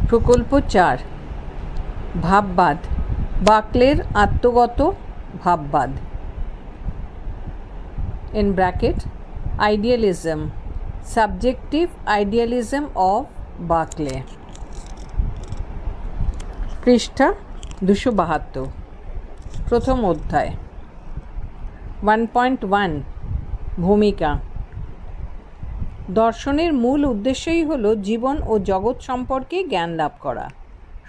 প্রকল্প 4 ভাববাদ, বাকলের আত্মগত ভাববাদ in bracket idealism, subjective idealism of Berkeley, পৃষ্ঠা 272, প্রথম অধ্যায় 1.1 ভূমিকা। দর্শনের মূল উদ্দেশ্যই হল জীবন ও জগৎ সম্পর্কে জ্ঞান লাভ করা।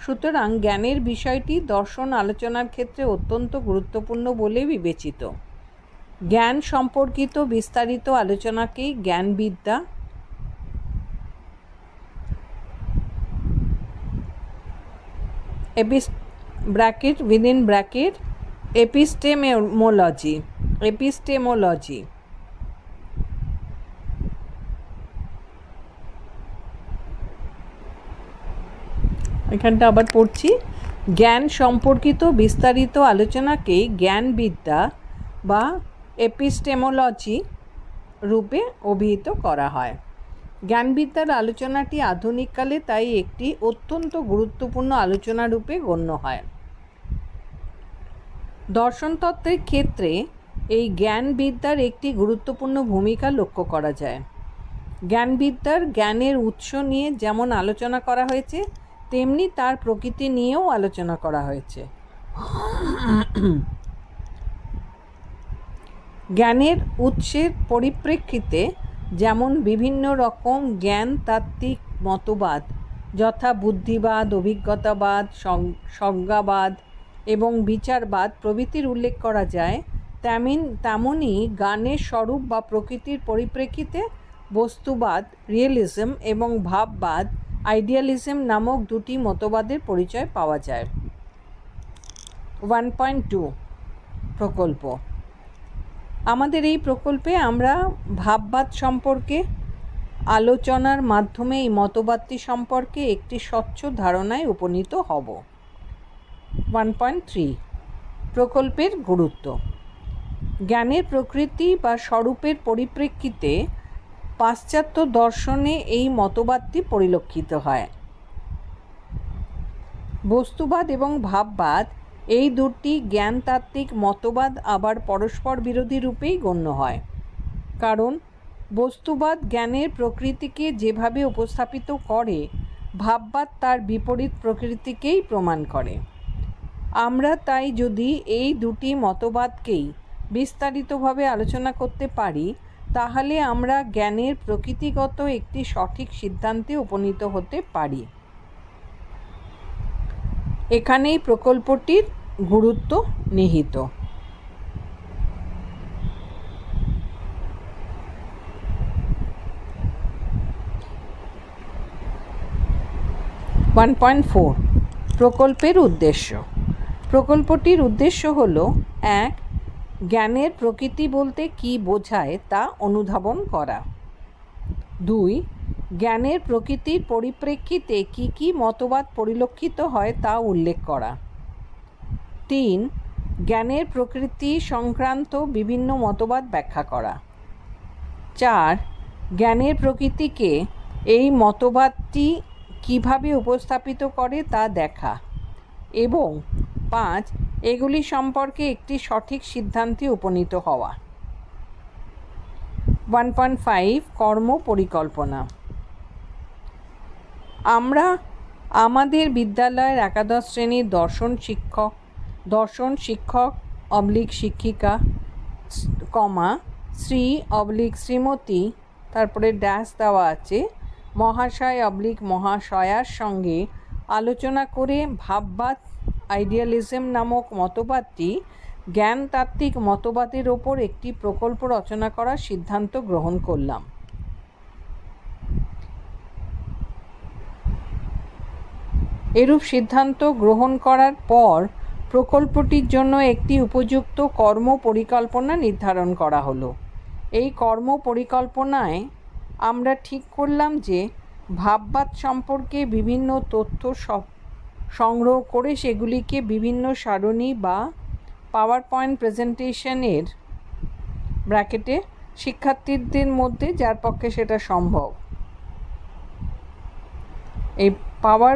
সুতরাং জ্ঞানের বিষয়টি দর্শন আলোচনার ক্ষেত্রে অত্যন্ত গুরুত্বপূর্ণ বলে বিবেচিত। জ্ঞান সম্পর্কিত বিস্তারিত আলোচনাকেই জ্ঞানবিদ্যা এপিস্টেমোলজি এখানটা আবার পড়ছি। জ্ঞান সম্পর্কিত বিস্তারিত আলোচনাকেই জ্ঞানবিদ্যা বা এপিস্টেমোলজি রূপে অভিহিত করা হয়। জ্ঞানবিদ্যার আলোচনাটি আধুনিককালে তাই একটি অত্যন্ত গুরুত্বপূর্ণ আলোচনা রূপে গণ্য হয়। দর্শনতত্ত্বের ক্ষেত্রে এই জ্ঞানবিদ্যার একটি গুরুত্বপূর্ণ ভূমিকা লক্ষ্য করা যায়। জ্ঞানবিদ্যার জ্ঞানের উৎস নিয়ে যেমন আলোচনা করা হয়েছে, তেমনি তার প্রকৃতি নিয়েও আলোচনা করা হয়েছে। জ্ঞানের উৎসের পরিপ্রেক্ষিতে যেমন বিভিন্ন রকম জ্ঞানতাত্ত্বিক মতবাদ যথা বুদ্ধিবাদ, অভিজ্ঞতাবাদ, সংজ্ঞাবাদ এবং বিচারবাদ প্রভৃতির উল্লেখ করা যায়, তেমনি জ্ঞানের স্বরূপ বা প্রকৃতির পরিপ্রেক্ষিতে বস্তুবাদ রিয়েলিজম এবং ভাববাদ আইডিয়ালিজম নামক দুটি মতবাদের পরিচয় পাওয়া যায়। 1.2 প্রকল্প। আমাদের এই প্রকল্পে আমরা ভাববাদ সম্পর্কে আলোচনার মাধ্যমে এই মতবাদটি সম্পর্কে একটি স্বচ্ছ ধারণায় উপনীত হব। 1.3 প্রকল্পের গুরুত্ব। জ্ঞানের প্রকৃতি বা স্বরূপের পরিপ্রেক্ষিতে পাশ্চাত্য দর্শনে এই মতবাদটি পরিলক্ষিত হয়। বস্তুবাদ এবং ভাববাদ এই দুটি জ্ঞানতাত্ত্বিক মতবাদ আবার পরস্পর বিরোধী রূপেই গণ্য হয়, কারণ বস্তুবাদ জ্ঞানের প্রকৃতিকে যেভাবে উপস্থাপিত করে, ভাববাদ তার বিপরীত প্রকৃতিকেই প্রমাণ করে। আমরা তাই যদি এই দুটি মতবাদকেই বিস্তারিতভাবে আলোচনা করতে পারি, তাহলে আমরা জ্ঞানের প্রকৃতিগত একটি সঠিক সিদ্ধান্তে উপনীত হতে পারি। এখানেই প্রকল্পটির গুরুত্ব নিহিত। প্রকল্পের উদ্দেশ্য। প্রকল্পটির উদ্দেশ্য হল: 1. জ্ঞানের প্রকৃতি বলতে কী বোঝায় তা অনুধাবন করা। 2. জ্ঞানের প্রকৃতির পরিপ্রেক্ষিতে কী কী মতবাদ পরিলক্ষিত হয় তা উল্লেখ করা। 3. জ্ঞানের প্রকৃতি সংক্রান্ত বিভিন্ন মতবাদ ব্যাখ্যা করা। 4. জ্ঞানের প্রকৃতিকে এই মতবাদটি কিভাবে উপস্থাপিত করে তা দেখা। এবং 5. এগুলি সম্পর্কে একটি সঠিক সিদ্ধান্তে উপনীত হওয়া। 1.5 কর্ম পরিকল্পনা। আমরা আমাদের বিদ্যালয়ের একাদশ শ্রেণীর দর্শন শিক্ষক শিক্ষিকা শ্রী/শ্রীমতী তারপরে ড্যাশ দেওয়া আছে মহাশয় মহাশয়ার সঙ্গে আলোচনা করে ভাববাদ আইডিয়ালিজম নামক মতবাদটি জ্ঞানতাত্ত্বিক মতবাদের ওপর একটি প্রকল্প রচনা করার সিদ্ধান্ত গ্রহণ করলাম। এরূপ সিদ্ধান্ত গ্রহণ করার পর প্রকল্পটির জন্য একটি উপযুক্ত কর্ম পরিকল্পনা নির্ধারণ করা হলো। এই কর্ম পরিকল্পনায় আমরা ঠিক করলাম যে ভাববাদ সম্পর্কে বিভিন্ন তথ্য সংগ্রহ করে সেগুলিকে বিভিন্ন সারণী বা পাওয়ার পয়েন্ট প্রেজেন্টেশনের ব্র্যাকেটে শিক্ষার্থীদের মধ্যে যার পক্ষে সেটা সম্ভব, এই পাওয়ার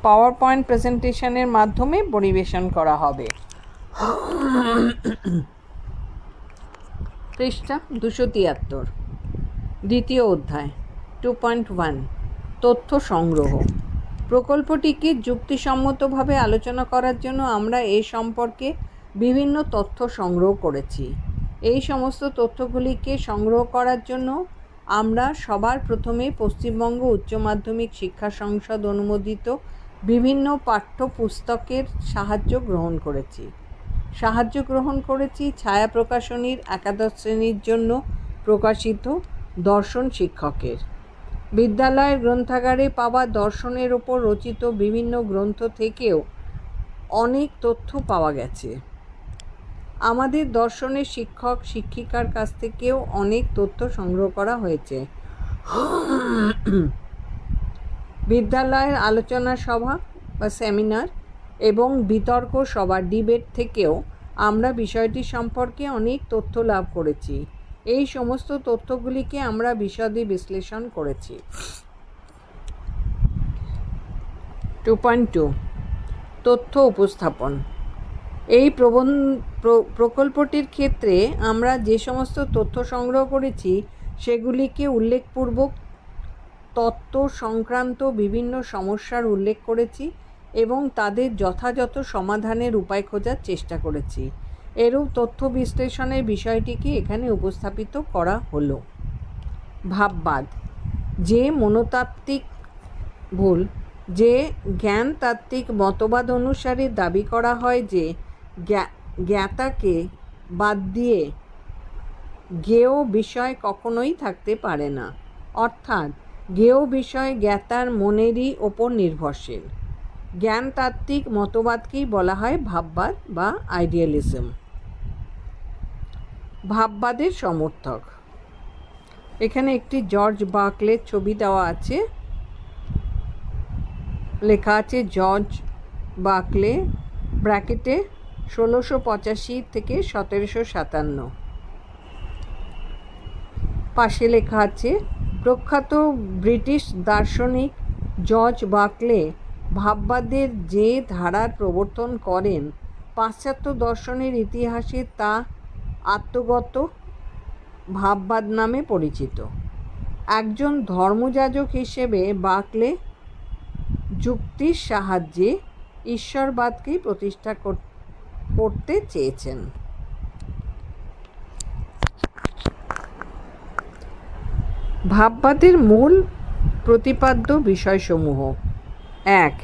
পাওয়ার পয়েন্ট প্রেজেন্টেশনের মাধ্যমে পরিবেশন করা হবে। পৃষ্ঠা 273, দ্বিতীয় অধ্যায় 2.1 তথ্য সংগ্রহ। প্রকল্পটিকে যুক্তিসম্মতভাবে আলোচনা করার জন্য আমরা এ সম্পর্কে বিভিন্ন তথ্য সংগ্রহ করেছি। এই সমস্ত তথ্যগুলিকে সংগ্রহ করার জন্য আমরা সবার প্রথমে পশ্চিমবঙ্গ উচ্চ মাধ্যমিক শিক্ষা সংসদ অনুমোদিত বিভিন্ন পাঠ্যপুস্তকের সাহায্য গ্রহণ করেছি। ছায়া প্রকাশনীর একাদশ শ্রেণীর জন্য প্রকাশিত দর্শন শিক্ষকের, বিদ্যালয়ের গ্রন্থাগারে পাওয়া দর্শনের ওপর রচিত বিভিন্ন গ্রন্থ থেকেও অনেক তথ্য পাওয়া গেছে। আমাদের দর্শনের শিক্ষক শিক্ষিকার কাছ থেকেও অনেক তথ্য সংগ্রহ করা হয়েছে। বিদ্যালয়ের আলোচনা সভা বা সেমিনার এবং বিতর্ক সভা ডিবেট থেকেও আমরা বিষয়টি সম্পর্কে অনেক তথ্য লাভ করেছি। এই সমস্ত তথ্যগুলিকে আমরা বিশদে বিশ্লেষণ করেছি। 2.2 তথ্য উপস্থাপন। এই প্রকল্পটির ক্ষেত্রে আমরা যে সমস্ত তথ্য সংগ্রহ করেছি সেগুলিকে উল্লেখপূর্বক তত্ত্ব সংক্রান্ত বিভিন্ন সমস্যার উল্লেখ করেছি এবং তাদের যথাযথ সমাধানের উপায় খোঁজার চেষ্টা করেছি। এরূপ তথ্য বিশ্লেষণের বিষয়টিকে এখানে উপস্থাপিত করা হলো। ভাববাদ। যে জ্ঞানতাত্ত্বিক মতবাদ অনুসারে দাবি করা হয় যে জ্ঞাতাকে বাদ দিয়ে জ্ঞেয় বিষয় কখনোই থাকতে পারে না, অর্থাৎ জ্ঞেয় বিষয় জ্ঞাতার মনেরই ওপর নির্ভরশীল। জ্ঞানতাত্ত্বিক মতবাদকেই বলা হয় ভাববাদ বা আইডিয়ালিজম। ভাববাদের সমর্থক। এখানে একটি জর্জ বার্কলের ছবি দেওয়া আছে, লেখা আছে জর্জ বার্কলে ব্র্যাকেটে 1685 থেকে 1757। পাশে লেখা আছে প্রখ্যাত ব্রিটিশ দার্শনিক জর্জ বার্কলে ভাববাদের যে ধারার প্রবর্তন করেন পাশ্চাত্য দর্শনের ইতিহাসে তা আত্মগত ভাববাদ নামে পরিচিত। একজন ধর্মযাজক হিসেবে বার্কলে যুক্তির সাহায্যে ঈশ্বরবাদকেই প্রতিষ্ঠা করতে চেয়েছেন। ভাববাদের মূল প্রতিপাদ্য বিষয়সমূহ: 1.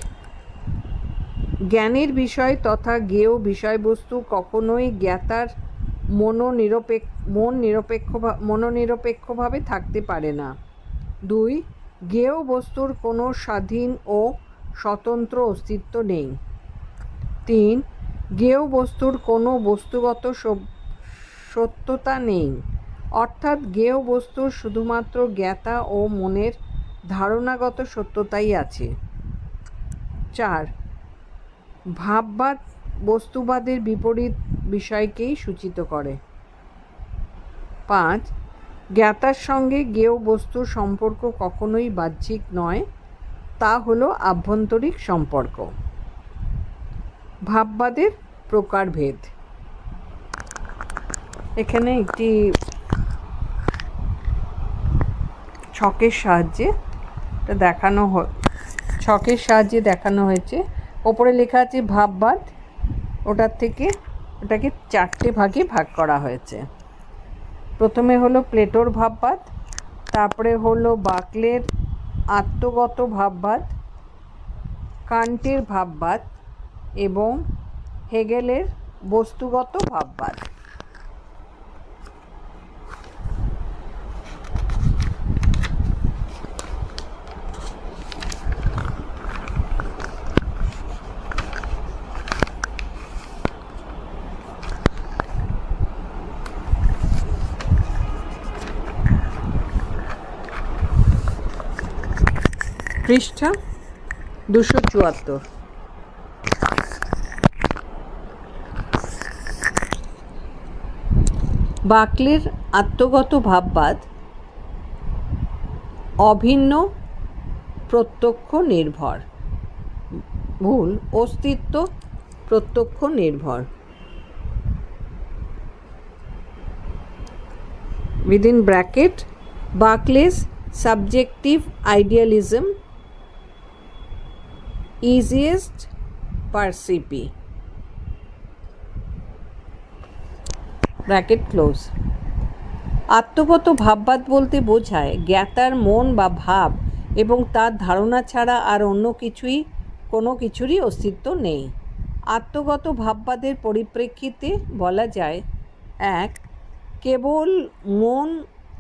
জ্ঞানের বিষয় তথা জ্ঞেয় বিষয়বস্তু কখনোই জ্ঞাতার মনোনিরপেক্ষভাবে থাকতে পারে না। 2. জ্ঞেয় বস্তুর কোনো স্বাধীন ও স্বতন্ত্র অস্তিত্ব নেই। 3. জ্ঞেয় বস্তুর কোনো বস্তুগত সত্যতা নেই, অর্থাৎ জ্ঞেয় বস্তুর শুধুমাত্র জ্ঞাতা ও মনের ধারণাগত সত্যতাই আছে। 4. ভাববাদ বস্তুবাদের বিপরীত বিষয়কেই সূচিত করে। 5. জ্ঞাতার সঙ্গে জ্ঞেয় বস্তুর সম্পর্ক কখনোই বাহ্যিক নয়, তা হলো আভ্যন্তরিক সম্পর্ক। ভাববাদের প্রকারভেদ। এখানে একটি ছকের সাহায্যে দেখানো হয়েছে। ওপরে লেখা আছে ভাববাদ, ওটাকে 4টে ভাগে ভাগ করা হয়েছে। প্রথমে হলো প্লেটোর ভাববাদ, তারপরে হলো বার্কলের আত্মগত ভাববাদ, কান্টের ভাববাদ এবং হেগেলের বস্তুগত ভাববাদ। পৃষ্ঠা 274। বার্কলের আত্মগত ভাববাদ অভিন্ন প্রত্যক্ষ নির্ভর। ভুল, অস্তিত্ব প্রত্যক্ষ নির্ভর। within bracket Berkeley's subjective idealism easiest percipi bracket close. আত্মগত ভাববাদ বলতে বোঝায় জ্ঞাতার মন বা ভাব এবং তার ধারণা ছাড়া আর অন্য কোনো কিছুরই অস্তিত্ব নেই। আত্মগত ভাববাদের পরিপ্রেক্ষিতে বলা যায়, এক, কেবল মন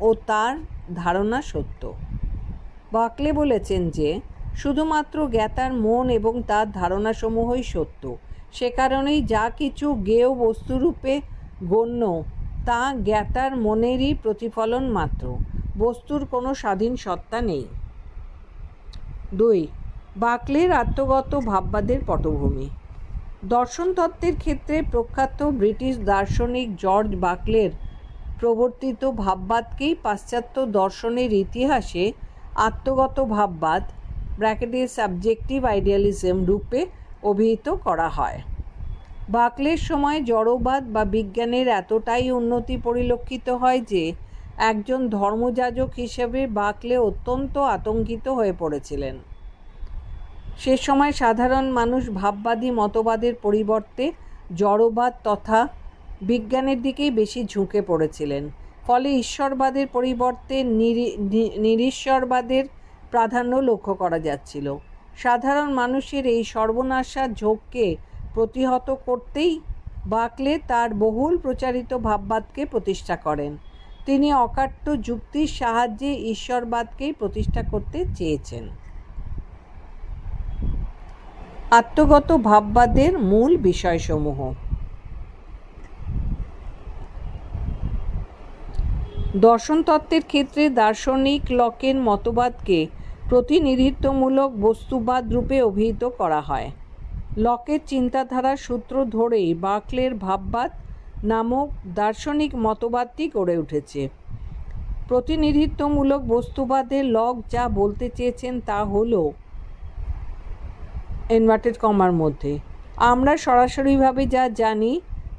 ও তার ধারণা সত্য। বার্কলে বলেছেন যে শুধুমাত্র জ্ঞাতার মন এবং তার ধারণাসমূহই সত্য। সে কারণেই যা কিছু জ্ঞেয় বস্তুরূপে গণ্য তা জ্ঞাতার মনেরই প্রতিফলন মাত্র, বস্তুর কোনো স্বাধীন সত্তা নেই। দুই, বার্কলের আত্মগত ভাববাদের পটভূমি। দর্শনতত্ত্বের ক্ষেত্রে প্রখ্যাত ব্রিটিশ দার্শনিক জর্জ বার্কলের প্রবর্তিত ভাববাদকেই পাশ্চাত্য দর্শনের ইতিহাসে আত্মগত ভাববাদ ব্র্যাকেটে সাবজেক্টিভ আইডিয়ালিজম রূপে অভিহিত করা হয়। বার্কলের সময় জড়বাদ বা বিজ্ঞানের এতটাই উন্নতি পরিলক্ষিত হয় যে একজন ধর্মযাজক হিসেবে বার্কলে অত্যন্ত আতঙ্কিত হয়ে পড়েছিলেন। সে সময় সাধারণ মানুষ ভাববাদী মতবাদের পরিবর্তে জড়বাদ তথা বিজ্ঞানের দিকেই বেশি ঝুঁকে পড়েছিলেন। ফলে ঈশ্বরবাদের পরিবর্তে নিরীশ্বরবাদের প্রাধান্য লক্ষ্য করা যাচ্ছিল। সাধারণ মানুষের এই সর্বনাশা ঝোঁককে প্রতিহত করতেই বার্কলে তার বহুল প্রচারিত ভাববাদকে প্রতিষ্ঠা করেন। তিনি অকাট্য যুক্তির সাহায্যে ঈশ্বরবাদকেই প্রতিষ্ঠা করতে চেয়েছেন। আত্মগত ভাববাদের মূল বিষয়সমূহ। দর্শনতত্ত্বের ক্ষেত্রে দার্শনিক লকের মতবাদকে প্রতিনিধিত্বমূলক বস্তুবাদ রূপে অভিহিত করা হয়। লকের চিন্তাধারার সূত্র ধরেই বার্কলের ভাববাদ নামক দার্শনিক মতবাদটি গড়ে উঠেছে। প্রতিনিধিত্বমূলক বস্তুবাদে লক যা বলতে চেয়েছেন তা হল ইনভার্টেড কমার মধ্যে আমরা সরাসরিভাবে যা জানি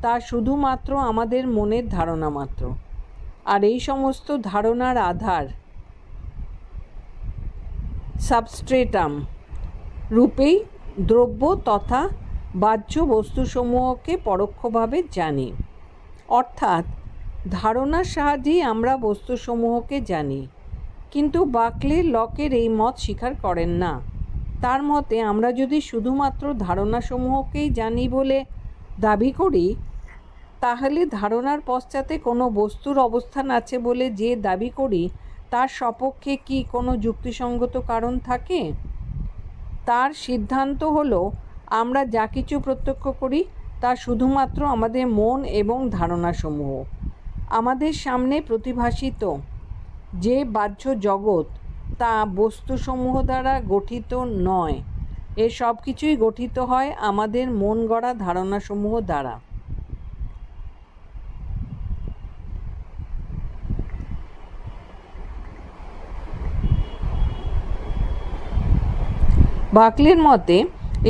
তা শুধুমাত্র আমাদের মনের ধারণা মাত্র, আর এই সমস্ত ধারণার আধার সাবস্ট্রেটাম রূপেই দ্রব্য তথা বাহ্য বস্তুসমূহকে পরোক্ষভাবে জানি। অর্থাৎ ধারণার সাহায্যেই আমরা বস্তুসমূহকে জানি। কিন্তু বার্কলে লকের এই মত স্বীকার করেন না। তার মতে আমরা যদি শুধুমাত্র ধারণাসমূহকেই জানি বলে দাবি করি, তাহলে ধারণার পশ্চাতে কোনো বস্তুর অবস্থান আছে বলে যে দাবি করি তার সপক্ষে কি কোনো যুক্তিসঙ্গত কারণ থাকে? তার সিদ্ধান্ত হলো আমরা যা কিছু প্রত্যক্ষ করি তা শুধুমাত্র আমাদের মন এবং ধারণাসমূহ। আমাদের সামনে প্রতিভাসিত যে বাহ্য জগৎ তা বস্তুসমূহ দ্বারা গঠিত নয়। এ সব কিছুই গঠিত হয় আমাদের মন গড়া ধারণাসমূহ দ্বারা। বার্কলের মতে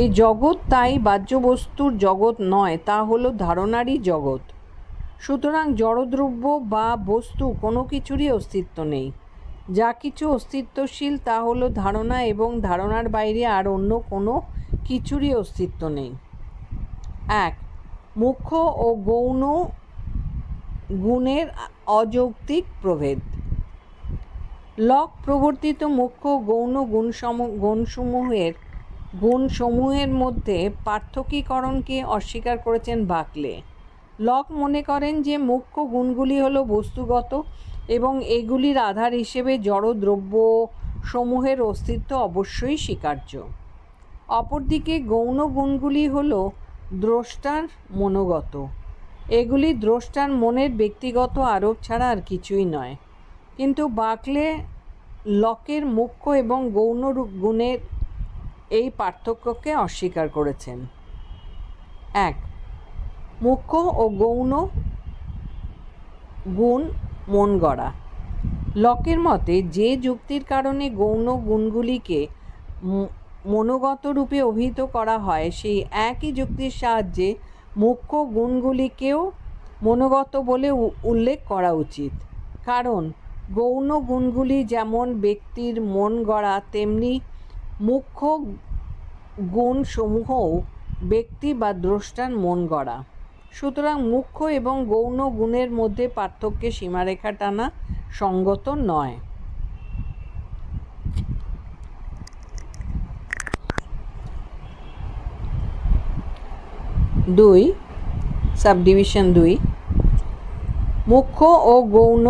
এই জগৎ তাই বাহ্য বস্তুর জগৎ নয়, তা হলো ধারণারই জগৎ। সুতরাং জড়দ্রব্য বা বস্তু কোনো কিছুরই অস্তিত্ব নেই। যা কিছু অস্তিত্বশীল তা হলো ধারণা, এবং ধারণার বাইরে আর অন্য কোনো কিছুরই অস্তিত্ব নেই। এক, মুখ্য ও গৌণ গুণের অযৌক্তিক প্রভেদ। লক প্রবর্তিত মুখ্য গৌণ গুণসমূহের মধ্যে পার্থক্যীকরণকে অস্বীকার করেছেন বার্কলে। লক মনে করেন যে মুখ্য গুণগুলি হলো বস্তুগত এবং এগুলির আধার হিসেবে জড় দ্রব্য সমূহের অস্তিত্ব অবশ্যই স্বীকার্য। অপরদিকে গৌণ গুণগুলি হলো দ্রষ্টার মনোগত। এগুলি দ্রষ্টার মনের ব্যক্তিগত আরোপ ছাড়া আর কিছুই নয়। কিন্তু বার্কলে লকের মুখ্য এবং গৌণ গুণের এই পার্থক্যকে অস্বীকার করেছেন। এক, মুখ্য ও গৌণ গুণ মন গড়া। লকের মতে যে যুক্তির কারণে গৌণ গুণগুলিকে মনোগত রূপে অভিহিত করা হয়, সেই একই যুক্তির সাহায্যে মুখ্য গুণগুলিকেও মনোগত বলে উল্লেখ করা উচিত। কারণ গৌণ গুণগুলি যেমন ব্যক্তির মন গড়া, তেমনি মুখ্য গুণসমূহও ব্যক্তি বা দ্রষ্টার মন গড়া। সুতরাং মুখ্য এবং গৌণ গুণের মধ্যে পার্থক্যে সীমারেখা টানা সঙ্গত নয়। 2 সাবডিভিশন 2 মুখ্য ও গৌণ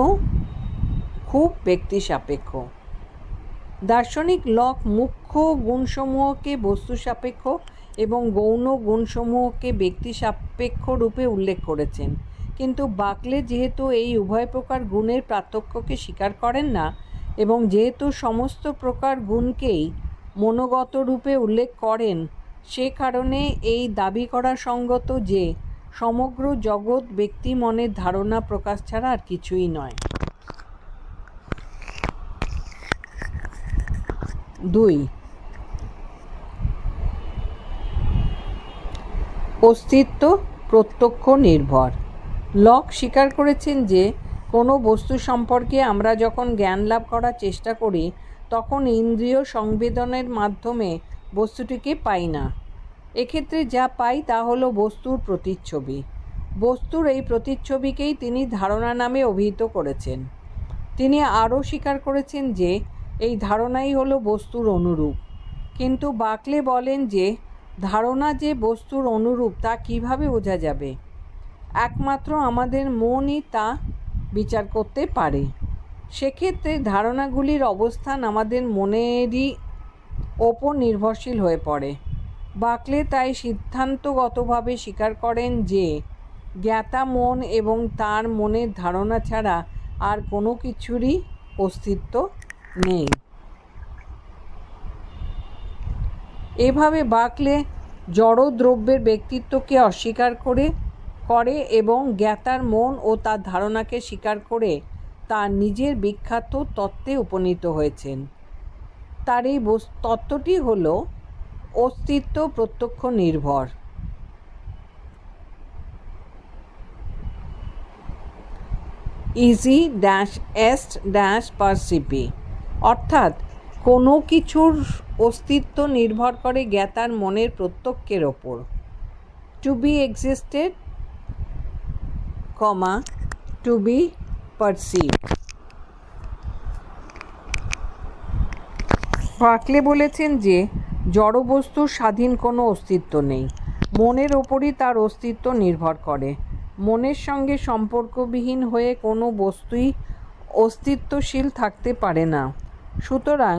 খুব ব্যক্তি সাপেক্ষ। দার্শনিক লক মুখ্য গুণসমূহকে বস্তু সাপেক্ষ এবং গৌণ গুণসমূহকে ব্যক্তি সাপেক্ষ রূপে উল্লেখ করেছেন, কিন্তু বাকলে যেহেতু এই উভয় প্রকার গুণের পার্থক্যকে স্বীকার করেন না এবং যেহেতু সমস্ত প্রকার গুণকেই মনোগত রূপে উল্লেখ করেন, সে কারণে এই দাবি করা সঙ্গত যে সমগ্র জগৎ ব্যক্তি মনের ধারণা প্রকাশ ছাড়া আর কিছুই নয়। 2 অস্তিত্ব প্রত্যক্ষ নির্ভর। লক স্বীকার করেছেন যে কোনো বস্তু সম্পর্কে আমরা যখন জ্ঞান লাভ করার চেষ্টা করি তখন ইন্দ্রিয় সংবেদনের মাধ্যমে বস্তুটিকে পাই না। এক্ষেত্রে যা পাই তা হলো বস্তুর প্রতিচ্ছবি। বস্তুর এই প্রতিচ্ছবিকেই তিনি ধারণা নামে অভিহিত করেছেন। তিনি আরও স্বীকার করেছেন যে এই ধারণাই হলো বস্তুর অনুরূপ। কিন্তু বাকলে বলেন যে ধারণা যে বস্তুর অনুরূপ তা কিভাবে বোঝা যাবে? একমাত্র আমাদের মনই তা বিচার করতে পারে। সেক্ষেত্রে ধারণাগুলির অবস্থান আমাদের মনেরই ওপর নির্ভরশীল হয়ে পড়ে। বাকলে তাই সিদ্ধান্তগতভাবে স্বীকার করেন যে জ্ঞাতা মন এবং তার মনের ধারণা ছাড়া আর কোনো কিছুরই অস্তিত্ব নেই। এভাবে বাকলে জড় দ্রব্যের ব্যক্তিত্বকে অস্বীকার করে এবং জ্ঞাতার মন ও তার ধারণাকে স্বীকার করে তার নিজের বিখ্যাত তত্ত্বে উপনীত হয়েছেন। তার এই তত্ত্বটি হল অস্তিত্ব প্রত্যক্ষ নির্ভর। ইজি এস্ট পারসিপি, অর্থাৎ কোনো কিছুর অস্তিত্ব নির্ভর করে জ্ঞাতার মনের প্রত্যক্ষের ওপর। To be existed, to be perceived. Berkeley বলেছেন যে জড়বস্তুর স্বাধীন কোনো অস্তিত্ব নেই, মনের ওপরই তার অস্তিত্ব নির্ভর করে। মনের সঙ্গে সম্পর্কবিহীন হয়ে কোনো বস্তুই অস্তিত্বশীল থাকতে পারে না। সুতরাং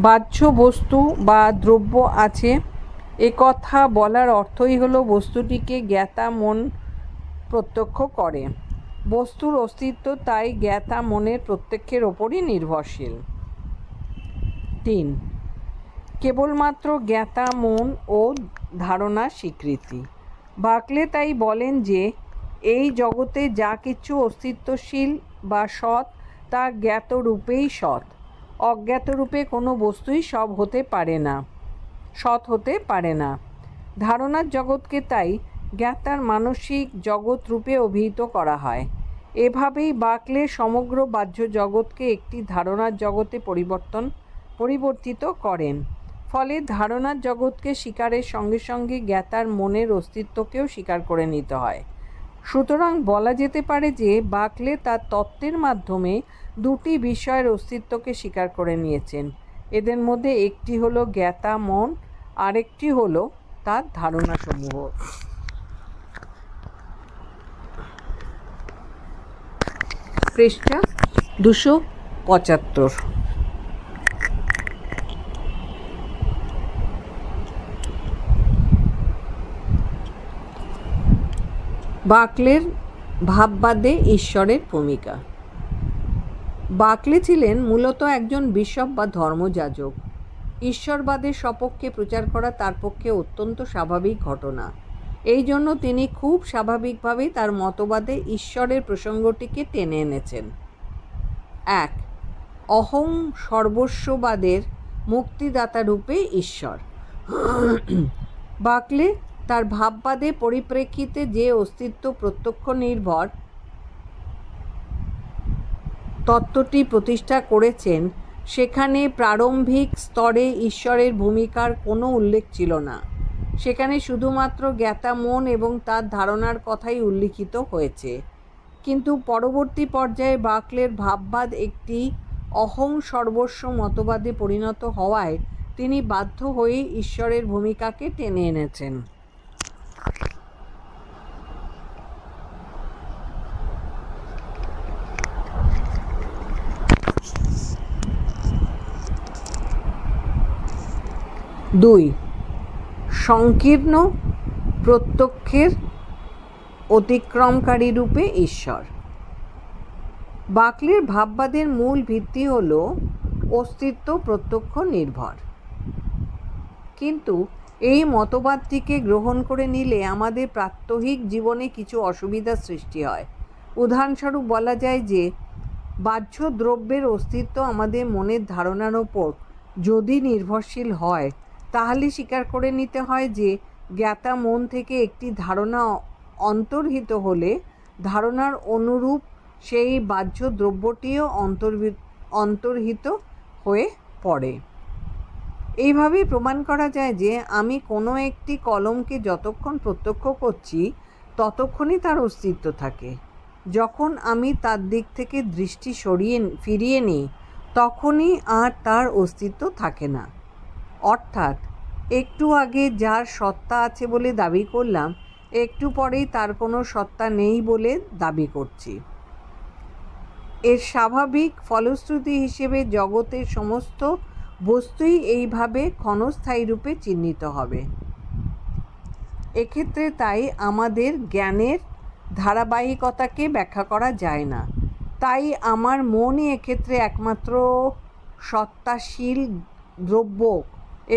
বাহ্য বস্তু বা দ্রব্য আছে একথা বলার অর্থই হলো বস্তুটিকে জ্ঞাতা মন প্রত্যক্ষ করে। বস্তুর অস্তিত্ব তাই জ্ঞাতা মনের প্রত্যক্ষের ওপরই নির্ভরশীল। 3 কেবলমাত্র জ্ঞাতা মন ও ধারণার স্বীকৃতি। বাকলে তাই বলেন যে এই জগতে যা কিছু অস্তিত্বশীল বা সৎ তা জ্ঞাত রূপেই সৎ। অজ্ঞাত রূপে কোনো বস্তুই সৎ হতে পারে না। ধারণার জগৎকে তাই জ্ঞাতার মানসিক জগৎ রূপে অভিহিত করা হয়। এভাবেই বাকলে সমগ্র বাহ্য জগৎকে একটি ধারণার জগতে পরিবর্তিত করেন। ফলে ধারণার জগৎকে স্বীকারের সঙ্গে সঙ্গে জ্ঞাতার মনের অস্তিত্বকেও স্বীকার করে নিতে হয়। সুতরাং বলা যেতে পারে যে বাকলে তার তত্ত্বের মাধ্যমে দুটি বিষয়ের অস্তিত্বকে স্বীকার করে নিয়েছেন। এদের মধ্যে একটি হলো জ্ঞাতা মন, আরেকটি হলো তার ধারণাসমূহ। পৃষ্ঠা 275। বাকলের ভাববাদে ঈশ্বরের ভূমিকা। বাকলে ছিলেন মূলত একজন বিশপ বা ধর্মযাজক। ঈশ্বরবাদের সপক্ষে প্রচার করা তার পক্ষে অত্যন্ত স্বাভাবিক ঘটনা। এই জন্য তিনি খুব স্বাভাবিকভাবেই তার মতবাদে ঈশ্বরের প্রসঙ্গটিকে টেনে এনেছেন। এক, অহং সর্বস্ববাদের মুক্তিদাতা রূপে ঈশ্বর। বাকলে তার ভাববাদে পরিপ্রেক্ষিতে যে অস্তিত্ব প্রত্যক্ষ নির্ভর তত্ত্বটি প্রতিষ্ঠা করেছেন, সেখানে প্রারম্ভিক স্তরে ঈশ্বরের ভূমিকার কোনো উল্লেখ ছিল না। সেখানে শুধুমাত্র জ্ঞাতা মন এবং তার ধারণার কথাই উল্লিখিত হয়েছে। কিন্তু পরবর্তী পর্যায়ে বাকলের ভাববাদ একটি অহং সর্বস্ব মতবাদে পরিণত হওয়ায় তিনি বাধ্য হয়ে ঈশ্বরের ভূমিকাকে টেনে এনেছেন। দুই, সংকীর্ণ প্রত্যক্ষের অতিক্রমকারী রূপে ঈশ্বর। বাকলের ভাববাদের মূল ভিত্তি হল অস্তিত্ব প্রত্যক্ষ নির্ভর। কিন্তু এই মতবাদটিকে গ্রহণ করে নিলে আমাদের প্রাত্যহিক জীবনে কিছু অসুবিধার সৃষ্টি হয়। উদাহরণস্বরূপ বলা যায় যে বাহ্য দ্রব্যের অস্তিত্ব আমাদের মনের ধারণার ওপর যদি নির্ভরশীল হয়, তাহলে স্বীকার করে নিতে হয় যে জ্ঞাতা মন থেকে একটি ধারণা অন্তর্হিত হলে ধারণার অনুরূপ সেই বাহ্য দ্রব্যটিও অন্তর্হিত হয়ে পড়ে। এইভাবেই প্রমাণ করা যায় যে আমি কোনো একটি কলমকে যতক্ষণ প্রত্যক্ষ করছি ততক্ষণই তার অস্তিত্ব থাকে। যখন আমি তার দিক থেকে দৃষ্টি ফিরিয়ে নিই, তখনই আর তার অস্তিত্ব থাকে না। অর্থাৎ একটু আগে যার সত্তা আছে বলে দাবি করলাম, একটু পরেই তার কোনো সত্তা নেই বলে দাবি করছি। এর স্বাভাবিক ফলশ্রুতি হিসেবে জগতের সমস্ত বস্তুই এইভাবে ক্ষণস্থায়ী রূপে চিহ্নিত হবে। এক্ষেত্রে তাই আমাদের জ্ঞানের ধারাবাহিকতাকে ব্যাখ্যা করা যায় না। তাই আমার মনই এক্ষেত্রে একমাত্র সত্তাশীল দ্রব্য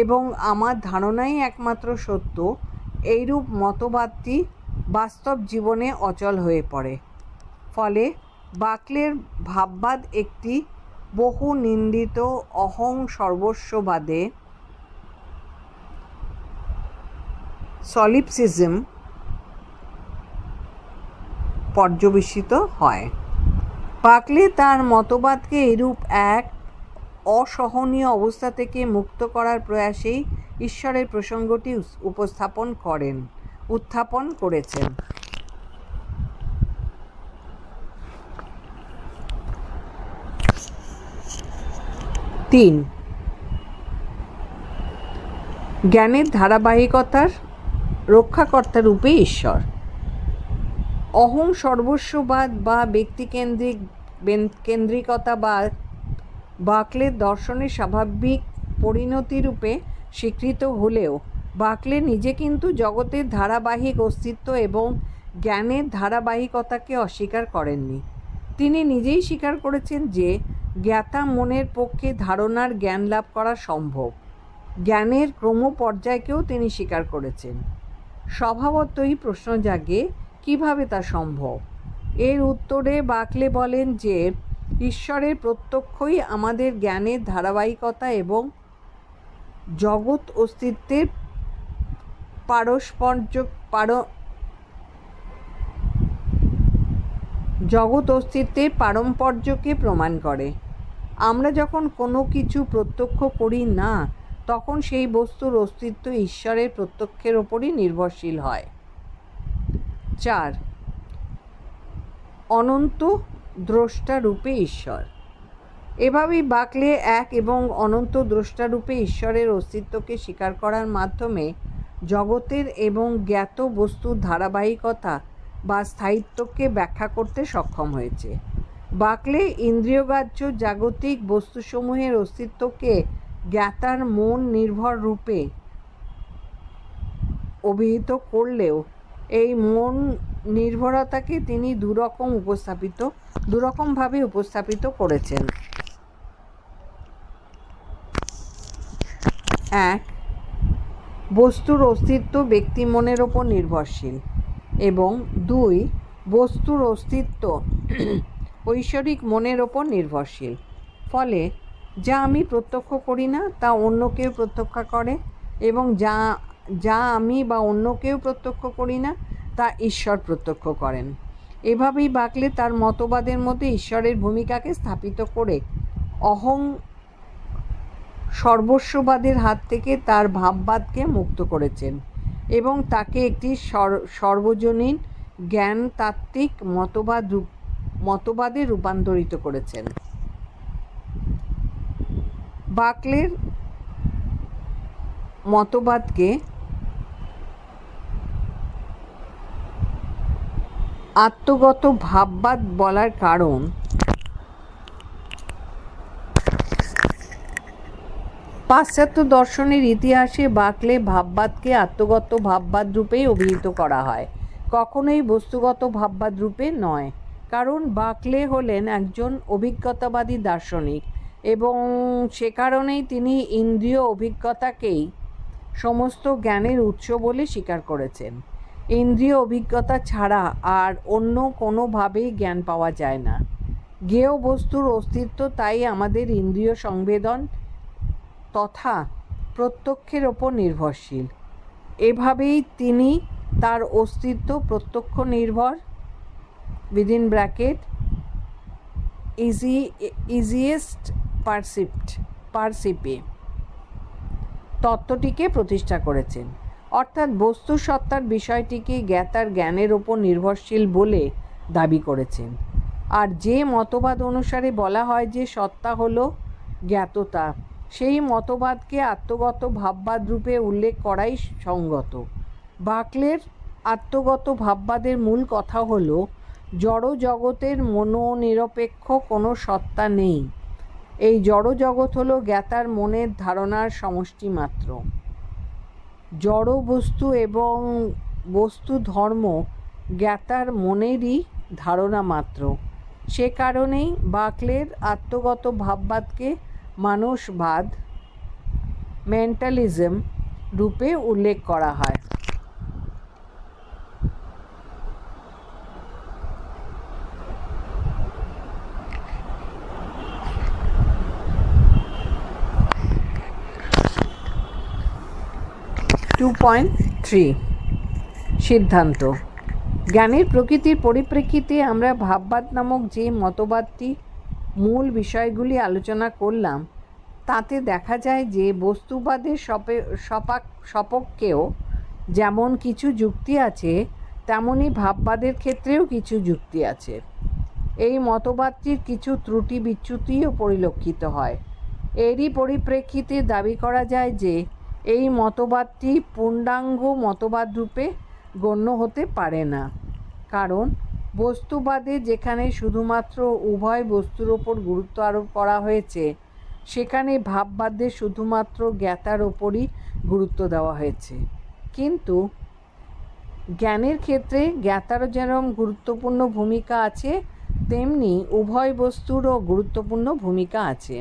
এবং আমার ধারণাই একমাত্র সত্য, এইরূপ মতবাদটি বাস্তব জীবনে অচল হয়ে পড়ে। ফলে বাকলের ভাববাদ একটি বহু নিন্দিত অহং সর্বস্ববাদে সলিপসিজম পর্যবেসিত হয়। বাকলে তার মতবাদকে এরূপ এক অসহনীয় অবস্থা থেকে মুক্ত করার প্রয়াসেই ঈশ্বরের প্রসঙ্গটি উত্থাপন করেছেন। তিন, জ্ঞানের ধারাবাহিকতার রক্ষাকর্তা রূপে ঈশ্বর। অহং সর্বস্ববাদ বা ব্যক্তিকেন্দ্রিকতাবাদ বাকলের দর্শনের স্বাভাবিক পরিণতিরূপে স্বীকৃত হলেও বাকলে নিজে কিন্তু জগতের ধারাবাহিক অস্তিত্ব এবং জ্ঞানের ধারাবাহিকতাকে অস্বীকার করেননি। তিনি নিজেই স্বীকার করেছেন যে জ্ঞাতা মনের পক্ষে ধারণার জ্ঞান লাভ করা সম্ভব। জ্ঞানের ক্রমপর্যায়কেও তিনি স্বীকার করেছেন। স্বভাবতই প্রশ্ন জাগে, কিভাবে তা সম্ভব? এর উত্তরে বাকলে বলেন যে ঈশ্বরের প্রত্যক্ষই আমাদের জ্ঞানের ধারাবাহিকতা এবং জগৎ অস্তিত্বের পারম্পর্যকে প্রমাণ করে। আমরা যখন কোনো কিছু প্রত্যক্ষ করি না, তখন সেই বস্তুর অস্তিত্ব ঈশ্বরের প্রত্যক্ষের ওপরই নির্ভরশীল হয়। 4, অনন্ত দ্রষ্টা রূপে ঈশ্বর। এভাবেই বাকলে এক এবং অনন্ত দ্রষ্টা রূপে ঈশ্বরের অস্তিত্বকে স্বীকার করার মাধ্যমে জগতের এবং জ্ঞাত বস্তুর ধারাবাহিকতা বা স্থায়িত্বকে ব্যাখ্যা করতে সক্ষম হয়েছে। বাকলে ইন্দ্রিয়গ্রাহ্য জাগতিক বস্তুসমূহের অস্তিত্বকে জ্ঞাতার মন নির্ভর রূপে অভিহিত করলেও এই মন নির্ভরতাকে তিনি দুরকমভাবে উপস্থাপিত করেছেন। 1, বস্তুর অস্তিত্ব ব্যক্তি মনের ওপর নির্ভরশীল, এবং 2, বস্তুর অস্তিত্ব ঐশ্বরিক মনের ওপর নির্ভরশীল। ফলে যা আমি প্রত্যক্ষ করি না তা অন্য কেউ প্রত্যক্ষ করে, এবং যা আমি বা অন্য কেউ প্রত্যক্ষ করি না তা ঈশ্বর প্রত্যক্ষ করেন। এভাবেই বাকলে তার মতবাদের মধ্যে ঈশ্বরের ভূমিকাকে স্থাপিত করে অহং সর্বস্ববাদের হাত থেকে তার ভাববাদকে মুক্ত করেছেন এবং তাকে একটি সর্বজনীন জ্ঞানতাত্ত্বিক মতবাদে রূপান্তরিত করেছেন। বাকলের মতবাদকে আত্মগত ভাববাদ বলার কারণ পাশ্চাত্য দর্শনের ইতিহাসে বাকলে ভাববাদকে আত্মগত ভাববাদ রূপেই অভিহিত করা হয়, কখনোই বস্তুগত ভাববাদ রূপে নয়। কারণ বাকলে হলেন একজন অভিজ্ঞতাবাদী দার্শনিক এবং সে কারণেই তিনি ইন্দ্রিয় অভিজ্ঞতাকেই সমস্ত জ্ঞানের উৎস বলে স্বীকার করেছেন। ইন্দ্রিয় অভিজ্ঞতা ছাড়া আর অন্য কোনোভাবেই জ্ঞান পাওয়া যায় না। জ্ঞেয় বস্তুর অস্তিত্ব তাই আমাদের ইন্দ্রিয় সংবেদন তথা প্রত্যক্ষের ওপর নির্ভরশীল। এভাবেই তিনি তার অস্তিত্ব প্রত্যক্ষ নির্ভর ইজিয়েস্ট পারসিপে তত্ত্বটিকে প্রতিষ্ঠা করেছেন, অর্থাৎ বস্তু সত্তার বিষয়টিকে জ্ঞাতার জ্ঞানের ওপর নির্ভরশীল বলে দাবি করেছেন। আর যে মতবাদ অনুসারে বলা হয় যে সত্তা হলো জ্ঞাততা, সেই মতবাদকে আত্মগত ভাববাদ রূপে উল্লেখ করাই সঙ্গত। বাকলের আত্মগত ভাববাদের মূল কথা হলো জড় জগতের মনোনিরপেক্ষ কোনো সত্তা নেই। এই জড় জগৎ হলো জ্ঞাতার মনের ধারণার সমষ্টি মাত্র। জড় বস্তু এবং বস্তু ধর্ম জ্ঞাতার মনেরই ধারণা মাত্র। সে কারণেই বাকলের আত্মগত ভাববাদকে মানসবাদ মেন্টালিজম রূপে উল্লেখ করা হয়। সিদ্ধান্ত। জ্ঞানের প্রকৃতির পরিপ্রেক্ষিতে আমরা ভাববাদ নামক যে মতবাদটি মূল বিষয়গুলি আলোচনা করলাম তাতে দেখা যায় যে বস্তুবাদের সপক্ষেও যেমন কিছু যুক্তি আছে তেমনি ভাববাদের ক্ষেত্রেও কিছু যুক্তি আছে। এই মতবাদটির কিছু ত্রুটি বিচ্যুতিও পরিলক্ষিত হয়। এরই পরিপ্রেক্ষিতে দাবি করা যায় যে এই মতবাদটি পূর্ণাঙ্গ মতবাদ রূপে গণ্য হতে পারে না, কারণ বস্তুবাদে যেখানে শুধুমাত্র উভয় বস্তুর ওপর গুরুত্ব আরোপ করা হয়েছে সেখানে ভাববাদে শুধুমাত্র জ্ঞাতার ওপরই গুরুত্ব দেওয়া হয়েছে। কিন্তু জ্ঞানের ক্ষেত্রে জ্ঞাতারও যেরকম গুরুত্বপূর্ণ ভূমিকা আছে তেমনি উভয় বস্তুরও গুরুত্বপূর্ণ ভূমিকা আছে।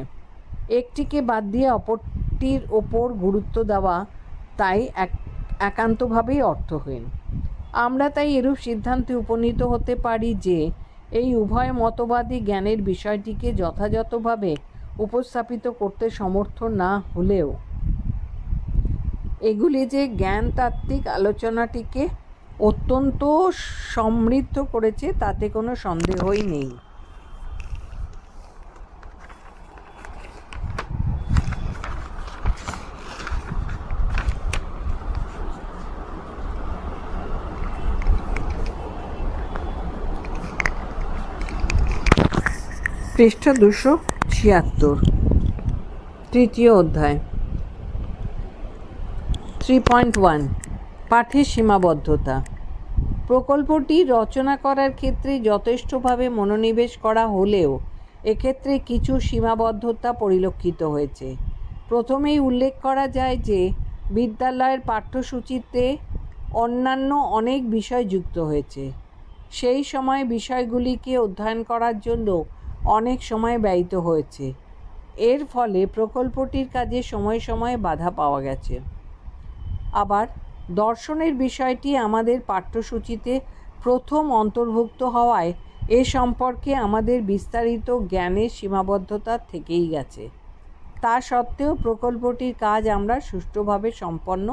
একটিকে বাদ দিয়ে অপরটির ওপর গুরুত্ব দেওয়া তাই একান্তভাবেই অর্থহীন। আমরা তাই এরূপ সিদ্ধান্তে উপনীত হতে পারি যে এই উভয় মতবাদী জ্ঞানের বিষয়টিকে যথাযথভাবে উপস্থাপিত করতে সমর্থ না হলেও এগুলি যে জ্ঞানতাত্ত্বিক আলোচনাটিকে অত্যন্ত সমৃদ্ধ করেছে তাতে কোনো সন্দেহই নেই। পৃষ্ঠা 276, তৃতীয় অধ্যায় 3.1 পাঠের সীমাবদ্ধতা। প্রকল্পটি রচনা করার ক্ষেত্রে যথেষ্টভাবে মনোনিবেশ করা হলেও এক্ষেত্রে কিছু সীমাবদ্ধতা পরিলক্ষিত হয়েছে। প্রথমেই উল্লেখ করা যায় যে বিদ্যালয়ের পাঠ্যসূচিতে অন্যান্য অনেক বিষয় যুক্ত হয়েছে। সেই সময় বিষয়গুলিকে অধ্যয়ন করার জন্য অনেক সময় ব্যয়িত হয়েছে। এর ফলে প্রকল্পটির কাজে সময়ে সময়ে বাধা পাওয়া গেছে। আবার দর্শনের বিষয়টি আমাদের পাঠ্যসূচিতে প্রথম অন্তর্ভুক্ত হওয়ায় এ সম্পর্কে আমাদের বিস্তারিত জ্ঞানের সীমাবদ্ধতা থেকেই গেছে। তা সত্ত্বেও প্রকল্পটির কাজ আমরা সুষ্ঠুভাবে সম্পন্ন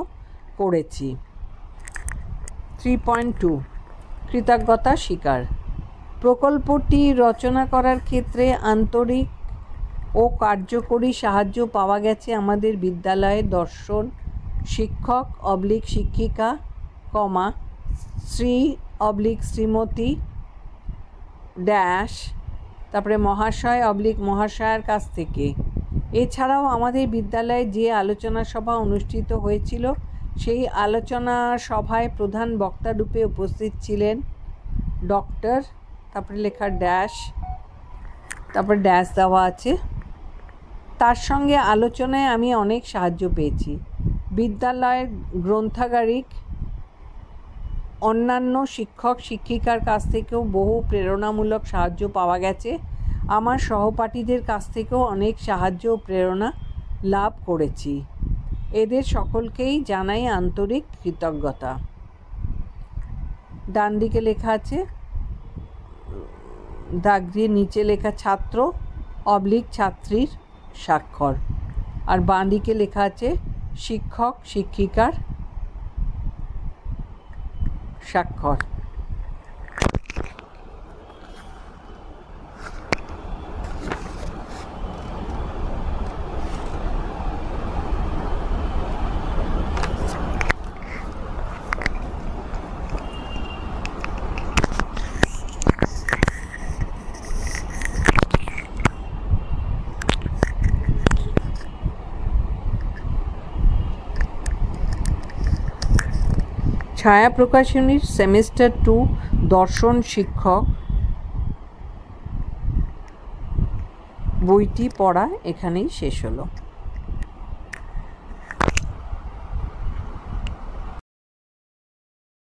করেছি। 3.2 কৃতজ্ঞতা স্বীকার। প্রকল্পটি রচনা করার ক্ষেত্রে আন্তরিক ও কার্যকরী সাহায্য পাওয়া গেছে আমাদের বিদ্যালয়ের দর্শন শিক্ষক শিক্ষিকা শ্রী/শ্রীমতী তারপরে মহাশয় মহাশয়ার কাছ থেকে। এছাড়াও আমাদের বিদ্যালয়ে যে আলোচনা সভা অনুষ্ঠিত হয়েছিল সেই আলোচনা সভায় প্রধান বক্তা রূপে উপস্থিত ছিলেন ডক্টর, তারপরে লেখা তারপর দেওয়া আছে। তার সঙ্গে আলোচনায় আমি অনেক সাহায্য পেয়েছি। বিদ্যালয়ের গ্রন্থাগারিক অন্যান্য শিক্ষক শিক্ষিকার কাছ থেকেও বহু প্রেরণামূলক সাহায্য পাওয়া গেছে। আমার সহপাঠীদের কাছ থেকেও অনেক সাহায্য ও প্রেরণা লাভ করেছি। এদের সকলকেই জানাই আন্তরিক কৃতজ্ঞতা। ডান দিকে লেখা আছে, দাগ দিয়ে নিচে লেখা ছাত্র ছাত্রীর স্বাক্ষর, আর বাঁ দিকে লেখা আছে শিক্ষক শিক্ষিকার স্বাক্ষর। ছায়া প্রকাশনীর সেমিস্টার 2 দর্শন শিক্ষক বইটি পড়া এখানেই শেষ হলো।